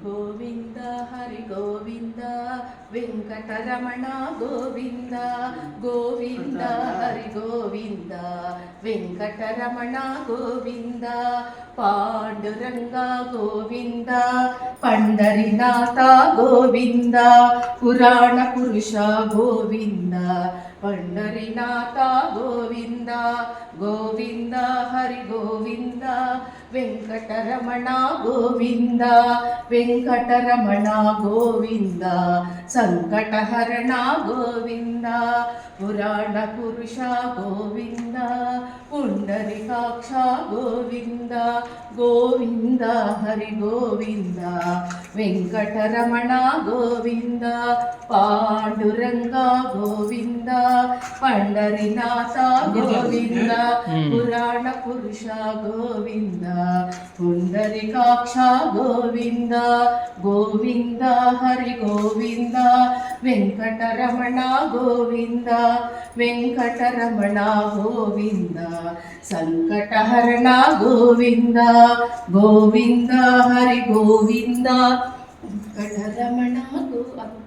గోవింద హరి గోవింద వెంకటరమణ గోవింద గోవింద హరి గోవింద వెంకటరమణ గోవింద పాండురంగ గోవింద పండరినాథ గోవింద పురాణ పురుష గోవింద పండరినాథ గోవింద గోవింద హరి గోవింద వెంకటరమణ గోవింద వెంకటరమణ గోవింద సంకటహరణ గోవింద పురాణ పురుష గోవింద పుండరీకాక్ష గోవింద గోవింద హరి గోవింద వెంకటరమణ గోవింద పాండురంగ గోవింద పండరినాథ గోవింద పురాణ పురుష గోవింద పుండరీకాక్ష గోవింద గోవింద హరి గోవింద వెంకటరమణ గోవింద వెంకటరమణ గోవింద సంకటహరణ గోవింద గోవింద హరి గోవింద వెంకటరమణ గోవింద